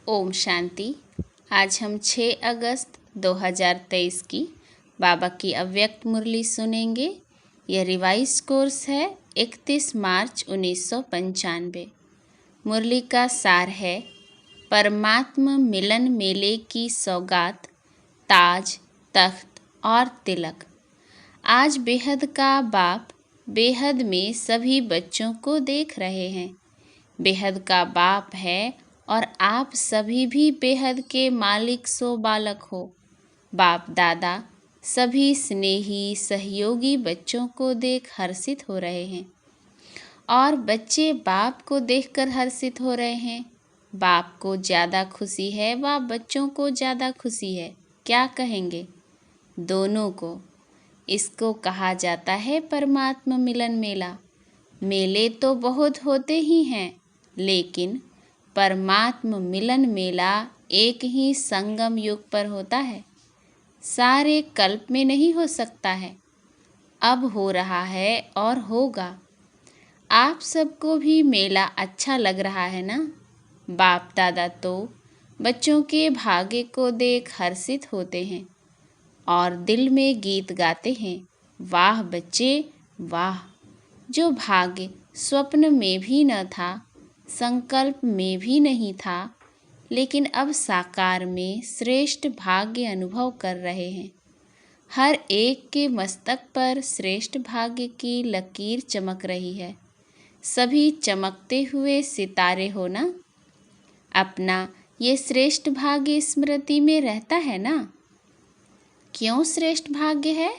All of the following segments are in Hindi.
ओम शांति। आज हम 6 अगस्त 2023 की बाबा की अव्यक्त मुरली सुनेंगे। यह रिवाइज कोर्स है 31 मार्च 1995। मुरली का सार है, परमात्मा मिलन मेले की सौगात, ताज, तख्त और तिलक। आज बेहद का बाप बेहद में सभी बच्चों को देख रहे हैं। बेहद का बाप है और आप सभी भी बेहद के मालिक सो बालक हो। बाप दादा सभी स्नेही सहयोगी बच्चों को देख हर्षित हो रहे हैं और बच्चे बाप को देखकर हर्षित हो रहे हैं। बाप को ज़्यादा खुशी है व बच्चों को ज़्यादा खुशी है। क्या कहेंगे? दोनों को। इसको कहा जाता है परमात्मा मिलन मेला। मेले तो बहुत होते ही हैं, लेकिन परमात्मा मिलन मेला एक ही संगम युग पर होता है। सारे कल्प में नहीं हो सकता है। अब हो रहा है और होगा। आप सबको भी मेला अच्छा लग रहा है ना? बाप दादा तो बच्चों के भाग्य को देख हर्षित होते हैं और दिल में गीत गाते हैं, वाह बच्चे वाह। जो भाग्य स्वप्न में भी न था, संकल्प में भी नहीं था, लेकिन अब साकार में श्रेष्ठ भाग्य अनुभव कर रहे हैं। हर एक के मस्तक पर श्रेष्ठ भाग्य की लकीर चमक रही है। सभी चमकते हुए सितारे हो ना? अपना ये श्रेष्ठ भाग्य स्मृति में रहता है ना? क्यों श्रेष्ठ भाग्य है?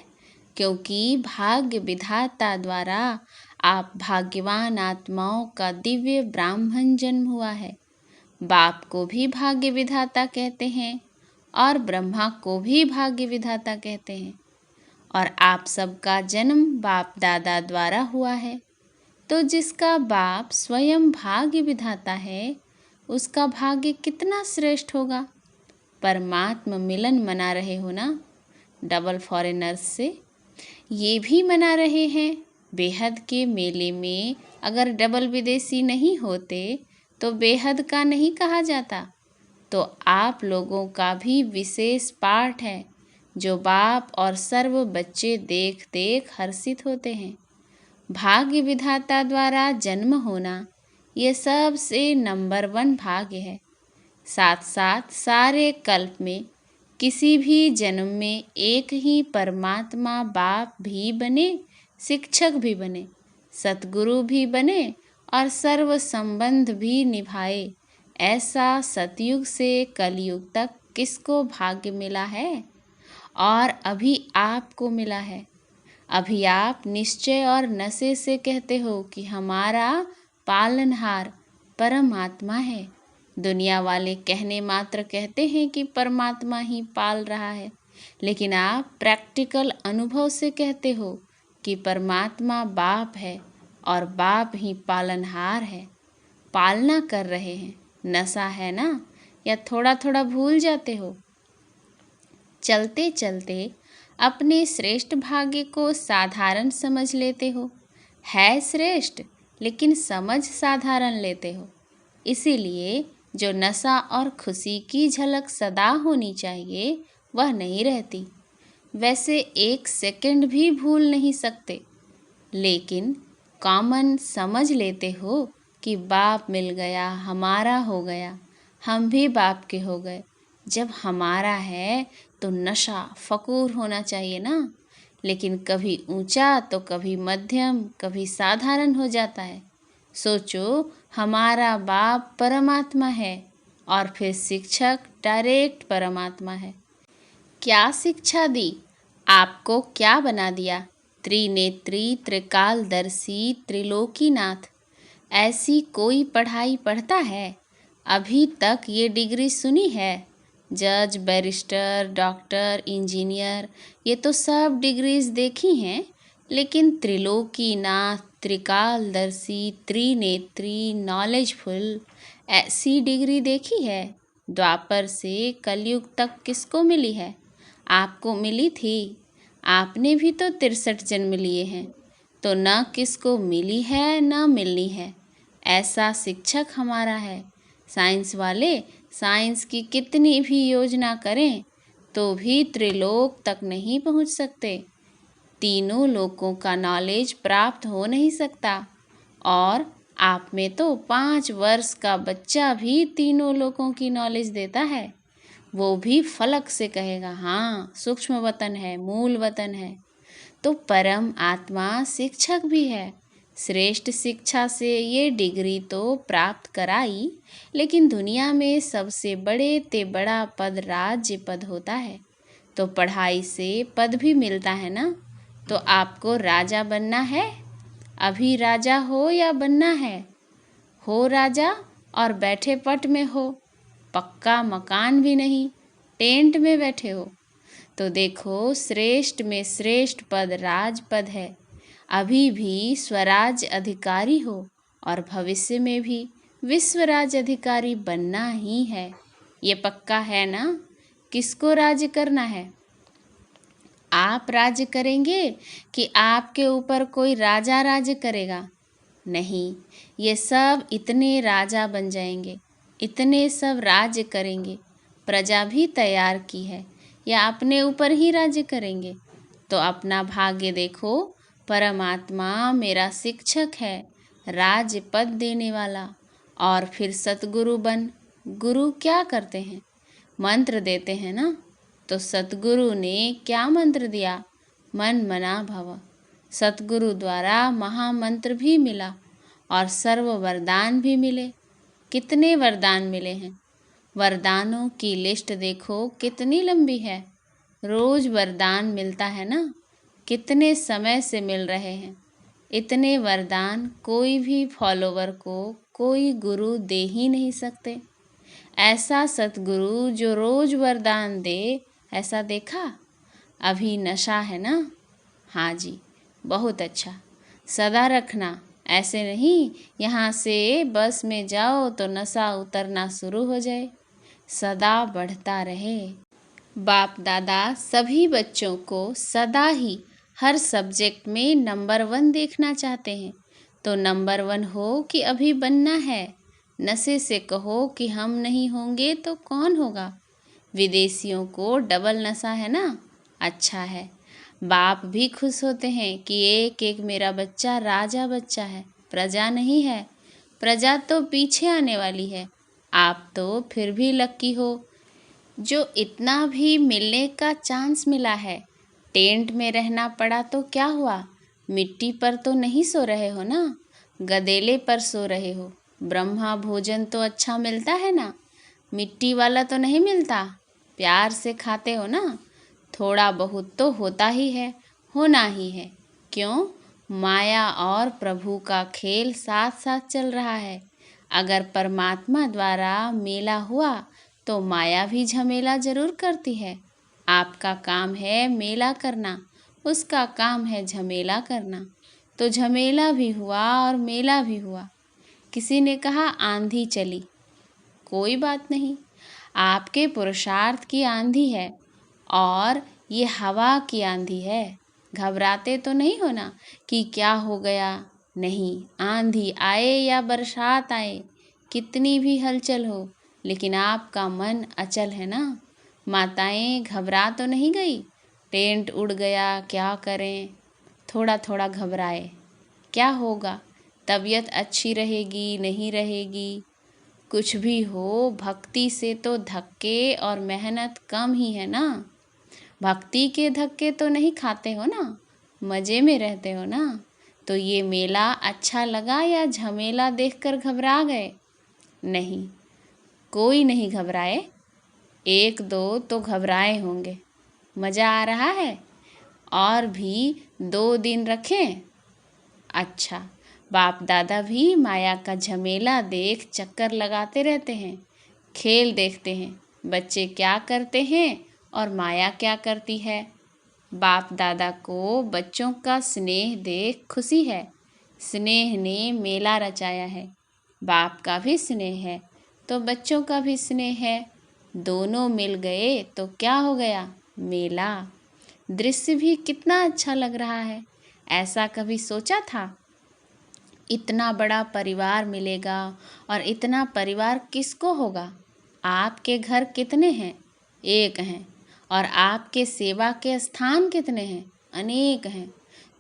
क्योंकि भाग्य विधाता द्वारा आप भाग्यवान आत्माओं का दिव्य ब्राह्मण जन्म हुआ है। बाप को भी भाग्य विधाता कहते हैं और ब्रह्मा को भी भाग्य विधाता कहते हैं, और आप सबका जन्म बाप दादा द्वारा हुआ है। तो जिसका बाप स्वयं भाग्य विधाता है, उसका भाग्य कितना श्रेष्ठ होगा। परमात्मा मिलन मना रहे हो ना डबल फॉरेनर्स से? ये भी मना रहे हैं। बेहद के मेले में अगर डबल विदेशी नहीं होते तो बेहद का नहीं कहा जाता। तो आप लोगों का भी विशेष पाठ है, जो बाप और सर्व बच्चे देख देख हर्षित होते हैं। भाग्य विधाता द्वारा जन्म होना ये सबसे नंबर 1 भाग्य है। साथ साथ सारे कल्प में किसी भी जन्म में एक ही परमात्मा बाप भी बने, शिक्षक भी बने, सतगुरु भी बने और सर्व संबंध भी निभाए। ऐसा सतयुग से कलयुग तक किसको भाग्य मिला है? और अभी आपको मिला है। अभी आप निश्चय और नशे से कहते हो कि हमारा पालनहार परमात्मा है। दुनिया वाले कहने मात्र कहते हैं कि परमात्मा ही पाल रहा है, लेकिन आप प्रैक्टिकल अनुभव से कहते हो कि परमात्मा बाप है और बाप ही पालनहार है। पालना कर रहे हैं। नशा है ना? या थोड़ा थोड़ा भूल जाते हो? चलते चलते अपने श्रेष्ठ भाग्य को साधारण समझ लेते हो। है श्रेष्ठ, लेकिन समझ साधारण लेते हो। इसीलिए जो नशा और खुशी की झलक सदा होनी चाहिए, वह नहीं रहती। वैसे 1 सेकंड भी भूल नहीं सकते, लेकिन कॉमन समझ लेते हो कि बाप मिल गया, हमारा हो गया, हम भी बाप के हो गए। जब हमारा है तो नशा फकूर होना चाहिए ना, लेकिन कभी ऊंचा तो कभी मध्यम, कभी साधारण हो जाता है। सोचो, हमारा बाप परमात्मा है और फिर शिक्षक डायरेक्ट परमात्मा है। क्या शिक्षा दी? आपको क्या बना दिया? त्रिनेत्री, त्रिकालदर्शी, त्रिलोकीनाथ। ऐसी कोई पढ़ाई पढ़ता है? अभी तक ये डिग्री सुनी है? जज, बैरिस्टर, डॉक्टर, इंजीनियर, ये तो सब डिग्रीज देखी हैं, लेकिन त्रिलोकीनाथ, त्रिकालदर्शी, त्रिनेत्री, नॉलेजफुल, ऐसी डिग्री देखी है? द्वापर से कलयुग तक किसको मिली है? आपको मिली थी। आपने भी तो 63 जन्म लिए हैं, तो न किसको मिली है न मिलनी है। ऐसा शिक्षक हमारा है। साइंस वाले साइंस की कितनी भी योजना करें तो भी त्रिलोक तक नहीं पहुंच सकते। तीनों लोकों का नॉलेज प्राप्त हो नहीं सकता। और आप में तो 5 वर्ष का बच्चा भी तीनों लोकों की नॉलेज देता है। वो भी फलक से कहेगा, हाँ सूक्ष्म वतन है, मूल वतन है। तो परम आत्मा शिक्षक भी है। श्रेष्ठ शिक्षा से ये डिग्री तो प्राप्त कराई, लेकिन दुनिया में सबसे बड़े ते बड़ा पद राज्य पद होता है। तो पढ़ाई से पद भी मिलता है ना। तो आपको राजा बनना है? अभी राजा हो या बनना है? हो राजा और बैठे पट में हो, पक्का मकान भी नहीं, टेंट में बैठे हो। तो देखो, श्रेष्ठ में श्रेष्ठ पद राजपद है। अभी भी स्वराज अधिकारी हो और भविष्य में भी विश्वराज अधिकारी बनना ही है। ये पक्का है ना? किसको राज्य करना है? आप राज्य करेंगे कि आपके ऊपर कोई राजा राज्य करेगा? नहीं, ये सब इतने राजा बन जाएंगे, इतने सब राज्य करेंगे। प्रजा भी तैयार की है, या अपने ऊपर ही राज्य करेंगे? तो अपना भाग्य देखो। परमात्मा मेरा शिक्षक है, राज्य पद देने वाला। और फिर सतगुरु बन। गुरु क्या करते हैं? मंत्र देते हैं ना। तो सतगुरु ने क्या मंत्र दिया? मन मना भव। सतगुरु द्वारा महामंत्र भी मिला और सर्व वरदान भी मिले। कितने वरदान मिले हैं? वरदानों की लिस्ट देखो कितनी लंबी है। रोज वरदान मिलता है ना। कितने समय से मिल रहे हैं। इतने वरदान कोई भी फॉलोवर को कोई गुरु दे ही नहीं सकते। ऐसा सतगुरु जो रोज वरदान दे, ऐसा देखा? अभी नशा है ना? हाँ जी, बहुत अच्छा। सदा रखना, ऐसे नहीं यहाँ से बस में जाओ तो नशा उतरना शुरू हो जाए। सदा बढ़ता रहे। बाप दादा सभी बच्चों को सदा ही हर सब्जेक्ट में नंबर 1 देखना चाहते हैं। तो नंबर 1 हो कि अभी बनना है? नशे से कहो कि हम नहीं होंगे तो कौन होगा? विदेशियों को डबल नशा है ना। अच्छा है, बाप भी खुश होते हैं कि एक एक मेरा बच्चा राजा बच्चा है, प्रजा नहीं है। प्रजा तो पीछे आने वाली है। आप तो फिर भी लक्की हो जो इतना भी मिलने का चांस मिला है। टेंट में रहना पड़ा तो क्या हुआ? मिट्टी पर तो नहीं सो रहे हो ना, गदेले पर सो रहे हो। ब्रह्मा भोजन तो अच्छा मिलता है ना, मिट्टी वाला तो नहीं मिलता। प्यार से खाते हो ना। थोड़ा बहुत तो होता ही है, होना ही है। क्यों? माया और प्रभु का खेल साथ साथ चल रहा है। अगर परमात्मा द्वारा मेला हुआ तो माया भी झमेला जरूर करती है। आपका काम है मेला करना, उसका काम है झमेला करना। तो झमेला भी हुआ और मेला भी हुआ। किसी ने कहा आंधी चली, कोई बात नहीं, आपके पुरुषार्थ की आंधी है और ये हवा की आंधी है। घबराते तो नहीं हो ना कि क्या हो गया। नहीं, आंधी आए या बरसात आए, कितनी भी हलचल हो, लेकिन आपका मन अचल है ना। माताएं घबरा तो नहीं गई, टेंट उड़ गया क्या करें। थोड़ा थोड़ा घबराए, क्या होगा? तबीयत अच्छी रहेगी नहीं रहेगी? कुछ भी हो, भक्ति से तो धक्के और मेहनत कम ही है ना। भक्ति के धक्के तो नहीं खाते हो ना, मज़े में रहते हो ना। तो ये मेला अच्छा लगा या झमेला देखकर घबरा गए? नहीं, कोई नहीं घबराए। 1-2 तो घबराए होंगे। मज़ा आ रहा है? और भी 2 दिन रखें? अच्छा, बाप दादा भी माया का झमेला देख चक्कर लगाते रहते हैं, खेल देखते हैं, बच्चे क्या करते हैं और माया क्या करती है। बाप दादा को बच्चों का स्नेह देख खुशी है। स्नेह ने मेला रचाया है। बाप का भी स्नेह है तो बच्चों का भी स्नेह है। दोनों मिल गए तो क्या हो गया? मेला। दृश्य भी कितना अच्छा लग रहा है। ऐसा कभी सोचा था? इतना बड़ा परिवार मिलेगा। और इतना परिवार किसको होगा? आपके घर कितने हैं? एक हैं। और आपके सेवा के स्थान कितने हैं? अनेक हैं।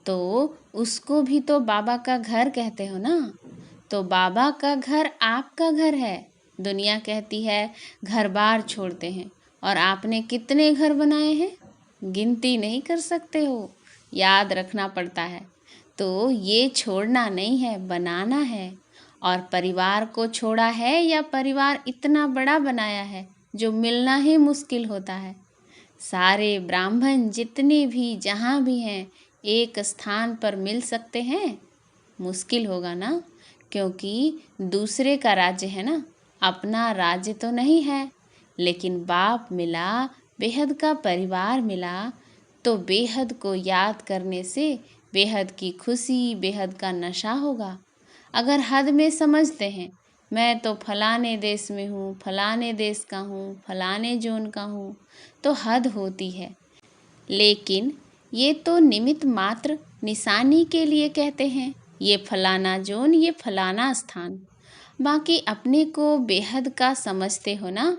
तो उसको भी तो बाबा का घर कहते हो ना। तो बाबा का घर आपका घर है। दुनिया कहती है घर बार छोड़ते हैं, और आपने कितने घर बनाए हैं? गिनती नहीं कर सकते हो, याद रखना पड़ता है। तो ये छोड़ना नहीं है, बनाना है। और परिवार को छोड़ा है या परिवार इतना बड़ा बनाया है जो मिलना ही मुश्किल होता है। सारे ब्राह्मण जितने भी जहाँ भी हैं एक स्थान पर मिल सकते हैं? मुश्किल होगा ना, क्योंकि दूसरे का राज्य है ना, अपना राज्य तो नहीं है। लेकिन बाप मिला, बेहद का परिवार मिला, तो बेहद को याद करने से बेहद की खुशी, बेहद का नशा होगा। अगर हद में समझते हैं मैं तो फलाने देश में हूँ, फलाने देश का हूँ, फलाने जोन का हूँ, तो हद होती है। लेकिन ये तो निमित्त मात्र निशानी के लिए कहते हैं, ये फलाना जोन, ये फलाना स्थान। बाकी अपने को बेहद का समझते हो ना,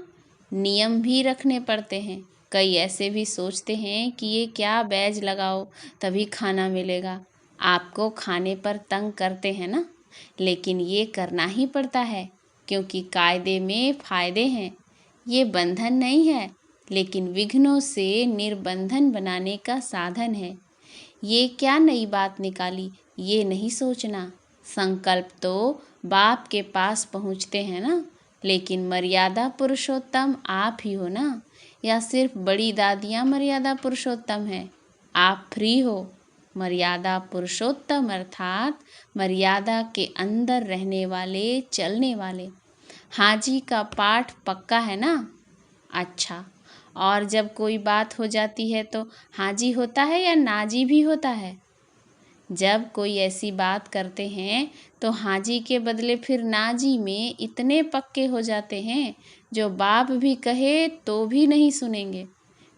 नियम भी रखने पड़ते हैं। कई ऐसे भी सोचते हैं कि ये क्या बैज लगाओ तभी खाना मिलेगा। आपको खाने पर तंग करते हैं ना, लेकिन ये करना ही पड़ता है, क्योंकि कायदे में फ़ायदे हैं। ये बंधन नहीं है, लेकिन विघ्नों से निर्बंधन बनाने का साधन है। ये क्या नई बात निकाली, ये नहीं सोचना। संकल्प तो बाप के पास पहुँचते हैं ना, लेकिन मर्यादा पुरुषोत्तम आप ही हो ना, या सिर्फ बड़ी दादियाँ मर्यादा पुरुषोत्तम हैं? आप फ्री हो। मर्यादा पुरुषोत्तम अर्थात मर्यादा के अंदर रहने वाले, चलने वाले। हाजी का पाठ पक्का है ना? अच्छा। और जब कोई बात हो जाती है तो हाजी होता है या नाजी भी होता है? जब कोई ऐसी बात करते हैं तो हाजी के बदले फिर नाजी में इतने पक्के हो जाते हैं जो बाप भी कहे तो भी नहीं सुनेंगे।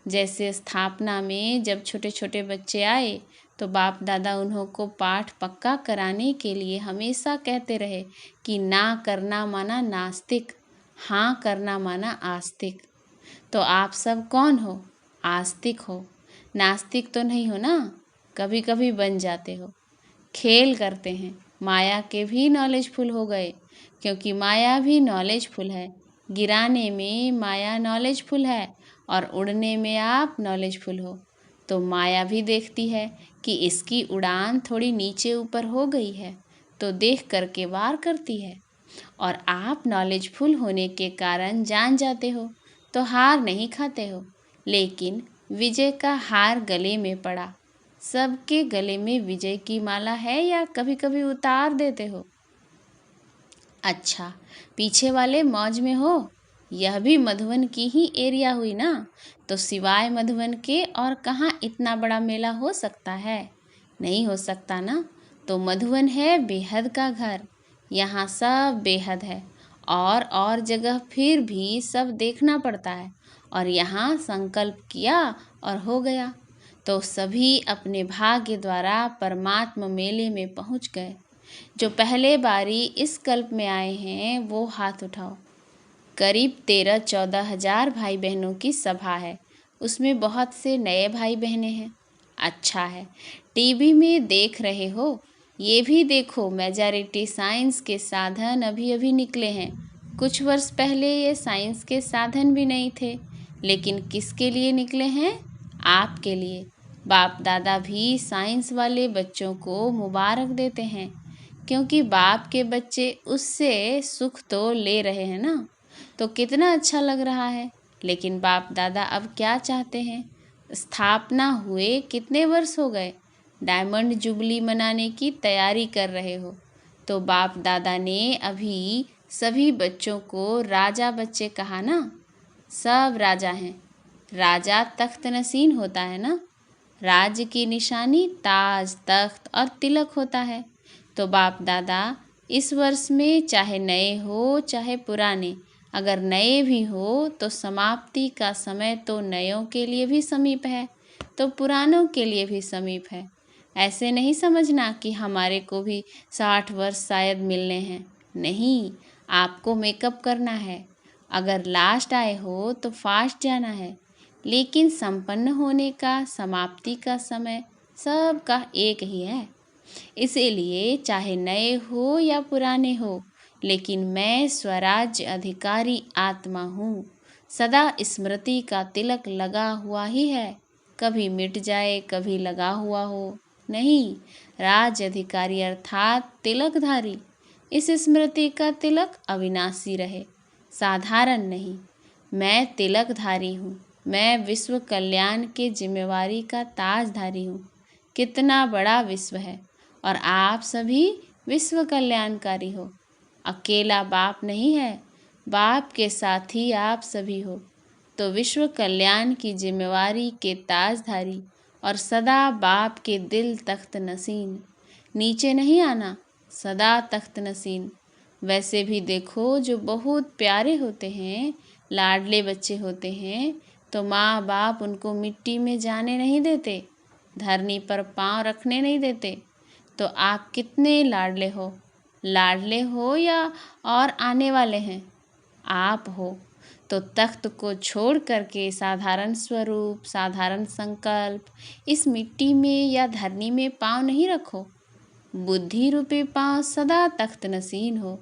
जैसे स्थापना में जब छोटे छोटे बच्चे आए तो बाप दादा उन्हों को पाठ पक्का कराने के लिए हमेशा कहते रहे कि ना करना माना नास्तिक, हाँ करना माना आस्तिक। तो आप सब कौन हो? आस्तिक हो, नास्तिक तो नहीं हो ना। कभी कभी बन जाते हो। खेल करते हैं, माया के भी नॉलेजफुल हो गए, क्योंकि माया भी नॉलेजफुल है। गिराने में माया नॉलेजफुल है और उड़ने में आप नॉलेजफुल हो। तो माया भी देखती है कि इसकी उड़ान थोड़ी नीचे ऊपर हो गई है, तो देख करके वार करती है। और आप नॉलेजफुल होने के कारण जान जाते हो, तो हार नहीं खाते हो। लेकिन विजय का हार गले में पड़ा। सबके गले में विजय की माला है या कभी कभी उतार देते हो? अच्छा, पीछे वाले मौज में हो। यह भी मधुबन की ही एरिया हुई ना, तो सिवाय मधुबन के और कहाँ इतना बड़ा मेला हो सकता है? नहीं हो सकता ना। तो मधुबन है बेहद का घर, यहाँ सब बेहद है। और जगह फिर भी सब देखना पड़ता है, और यहाँ संकल्प किया और हो गया। तो सभी अपने भाग्य द्वारा परमात्मा मेले में पहुँच गए। जो पहले बारी इस कल्प में आए हैं वो हाथ उठाओ। करीब 13-14 हजार भाई बहनों की सभा है, उसमें बहुत से नए भाई बहनें हैं। अच्छा है, टीवी में देख रहे हो, ये भी देखो मेजॉरिटी साइंस के साधन अभी अभी निकले हैं। कुछ वर्ष पहले ये साइंस के साधन भी नहीं थे, लेकिन किसके लिए निकले हैं? आपके लिए। बाप दादा भी साइंस वाले बच्चों को मुबारक देते हैं, क्योंकि बाप के बच्चे उससे सुख तो ले रहे हैं ना। तो कितना अच्छा लग रहा है। लेकिन बाप दादा अब क्या चाहते हैं? स्थापना हुए कितने वर्ष हो गए? डायमंड जुबली मनाने की तैयारी कर रहे हो। तो बाप दादा ने अभी सभी बच्चों को राजा बच्चे कहा ना। सब राजा हैं। राजा तख्त नसीन होता है ना। राज्य की निशानी ताज, तख्त और तिलक होता है। तो बाप दादा इस वर्ष में चाहे नए हो चाहे पुराने, अगर नए भी हो तो समाप्ति का समय तो नयों के लिए भी समीप है, तो पुरानों के लिए भी समीप है। ऐसे नहीं समझना कि हमारे को भी 60 वर्ष शायद मिलने हैं। नहीं, आपको मेकअप करना है। अगर लास्ट आए हो तो फास्ट जाना है, लेकिन संपन्न होने का, समाप्ति का समय सबका एक ही है। इसीलिए चाहे नए हो या पुराने हो, लेकिन मैं स्वराज्य अधिकारी आत्मा हूँ। सदा स्मृति का तिलक लगा हुआ ही है, कभी मिट जाए कभी लगा हुआ हो नहीं। राज्य अधिकारी अर्थात तिलकधारी। इस स्मृति का तिलक अविनाशी रहे, साधारण नहीं। मैं तिलकधारी हूँ, मैं विश्व कल्याण के जिम्मेवारी का ताजधारी हूँ। कितना बड़ा विश्व है और आप सभी विश्व कल्याणकारी हो। अकेला बाप नहीं है, बाप के साथ ही आप सभी हो। तो विश्व कल्याण की जिम्मेवारी के ताजधारी और सदा बाप के दिल तख्त नसीन। नीचे नहीं आना, सदा तख्त नसीन। वैसे भी देखो, जो बहुत प्यारे होते हैं, लाडले बच्चे होते हैं, तो माँ बाप उनको मिट्टी में जाने नहीं देते, धरनी पर पाँव रखने नहीं देते। तो आप कितने लाडले हो? लाडले हो या और आने वाले हैं? आप हो। तो तख्त को छोड़ करके साधारण स्वरूप, साधारण संकल्प, इस मिट्टी में या धरनी में पाँव नहीं रखो। बुद्धि रूपी पाँव सदा तख्त नसीन हो।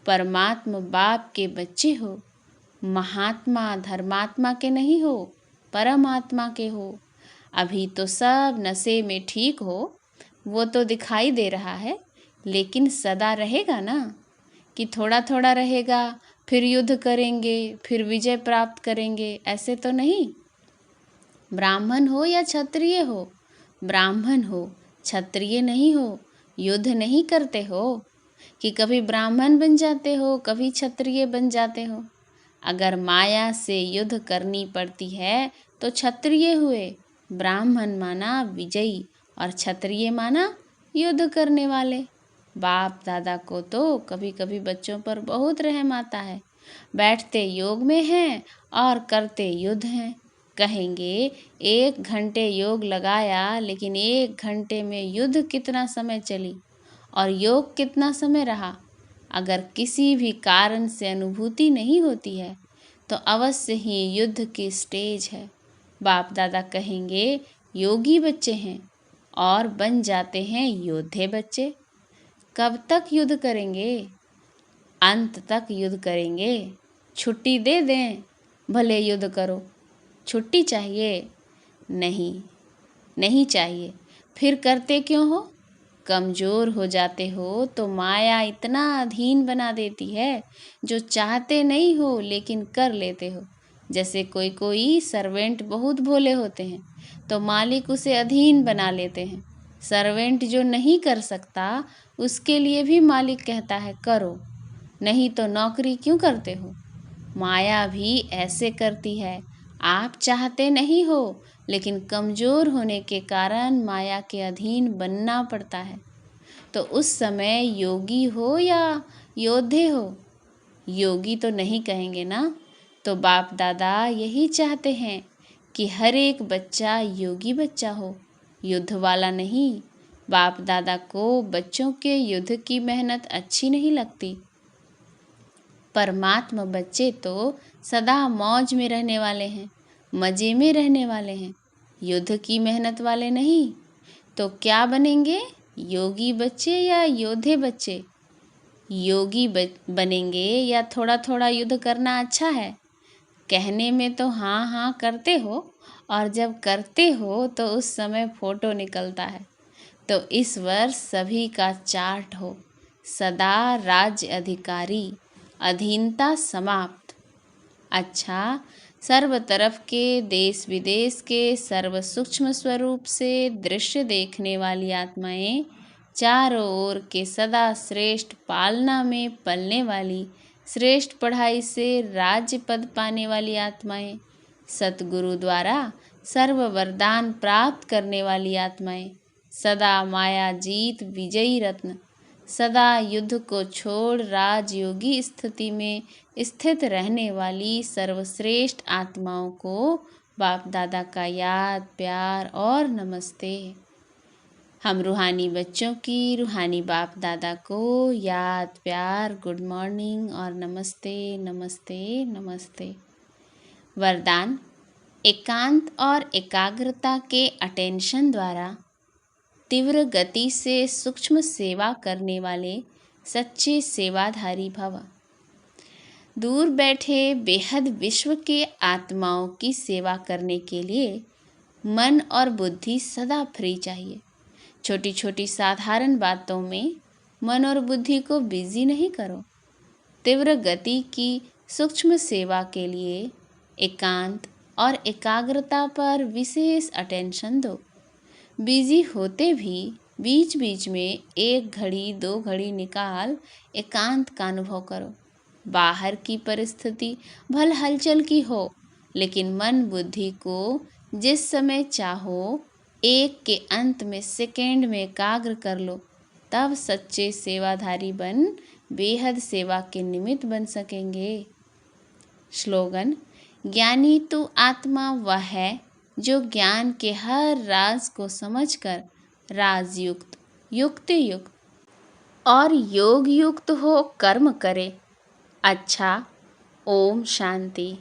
परमात्मा बाप के बच्चे हो। महात्मा धर्मात्मा के नहीं हो, परमात्मा के हो। अभी तो सब नशे में ठीक हो, वो तो दिखाई दे रहा है, लेकिन सदा रहेगा ना? कि थोड़ा थोड़ा रहेगा, फिर युद्ध करेंगे, फिर विजय प्राप्त करेंगे, ऐसे तो नहीं। ब्राह्मण हो या क्षत्रिय हो, ब्राह्मण हो क्षत्रिय नहीं हो, युद्ध नहीं करते हो कि कभी ब्राह्मण बन जाते हो, कभी क्षत्रिय बन जाते हो। अगर माया से युद्ध करनी पड़ती है तो क्षत्रिय हुए, ब्राह्मण माना विजयी और क्षत्रिय माना युद्ध करने वाले। बाप दादा को तो कभी कभी बच्चों पर बहुत रहम आता है। बैठते योग में हैं और करते युद्ध हैं। कहेंगे 1 घंटे योग लगाया, लेकिन 1 घंटे में युद्ध कितना समय चली और योग कितना समय रहा। अगर किसी भी कारण से अनुभूति नहीं होती है तो अवश्य ही युद्ध की स्टेज है। बाप दादा कहेंगे योगी बच्चे हैं और बन जाते हैं योद्धे बच्चे। कब तक युद्ध करेंगे? अंत तक युद्ध करेंगे। छुट्टी दे दें, भले युद्ध करो। छुट्टी चाहिए? नहीं, नहीं चाहिए। फिर करते क्यों हो? कमज़ोर हो जाते हो तो माया इतना अधीन बना देती है, जो चाहते नहीं हो लेकिन कर लेते हो। जैसे कोई कोई सर्वेंट बहुत भोले होते हैं तो मालिक उसे अधीन बना लेते हैं। सर्वेंट जो नहीं कर सकता, उसके लिए भी मालिक कहता है करो, नहीं तो नौकरी क्यों करते हो। माया भी ऐसे करती है। आप चाहते नहीं हो, लेकिन कमज़ोर होने के कारण माया के अधीन बनना पड़ता है। तो उस समय योगी हो या योद्धे हो? योगी तो नहीं कहेंगे ना। तो बाप दादा यही चाहते हैं कि हर एक बच्चा योगी बच्चा हो, युद्ध वाला नहीं। बाप दादा को बच्चों के युद्ध की मेहनत अच्छी नहीं लगती। परमात्मा बच्चे तो सदा मौज में रहने वाले हैं, मज़े में रहने वाले हैं, युद्ध की मेहनत वाले नहीं। तो क्या बनेंगे? योगी बच्चे या योद्धे बच्चे? योगी बनेंगे या थोड़ा थोड़ा युद्ध करना अच्छा है? कहने में तो हाँ हाँ करते हो, और जब करते हो तो उस समय फोटो निकलता है। तो इस वर्ष सभी का चार्ट हो, सदा राज्य अधिकारी, अधीनता समाप्त। अच्छा, सर्व तरफ के, देश विदेश के सर्व सूक्ष्म स्वरूप से दृश्य देखने वाली आत्माएं, चारों ओर के सदा श्रेष्ठ पालना में पलने वाली, श्रेष्ठ पढ़ाई से राज्य पद पाने वाली आत्माएं, सतगुरु द्वारा सर्व वरदान प्राप्त करने वाली आत्माएं, सदा माया जीत विजयी रत्न, सदा युद्ध को छोड़ राजयोगी स्थिति में स्थित रहने वाली सर्वश्रेष्ठ आत्माओं को बाप दादा का याद, प्यार और नमस्ते। हम रूहानी बच्चों की रूहानी बाप दादा को याद, प्यार, गुड मॉर्निंग और नमस्ते नमस्ते नमस्ते। वरदान: एकांत और एकाग्रता के अटेंशन द्वारा तीव्र गति से सूक्ष्म सेवा करने वाले सच्चे सेवाधारी भव। दूर बैठे बेहद विश्व के आत्माओं की सेवा करने के लिए मन और बुद्धि सदा फ्री चाहिए। छोटी छोटी साधारण बातों में मन और बुद्धि को बिजी नहीं करो। तीव्र गति की सूक्ष्म सेवा के लिए एकांत और एकाग्रता पर विशेष अटेंशन दो। बिजी होते भी बीच बीच में 1 घड़ी 2 घड़ी निकाल एकांत का अनुभव करो। बाहर की परिस्थिति भल हलचल की हो, लेकिन मन बुद्धि को जिस समय चाहो एक के अंत में सेकेंड में एकाग्र कर लो। तब सच्चे सेवाधारी बन बेहद सेवा के निमित्त बन सकेंगे। स्लोगन: ज्ञानी तू आत्मा वह है जो ज्ञान के हर राज को समझकर राजयुक्त, युक्ति युक्त और योग युक्त हो कर्म करे। अच्छा, ओम शांति।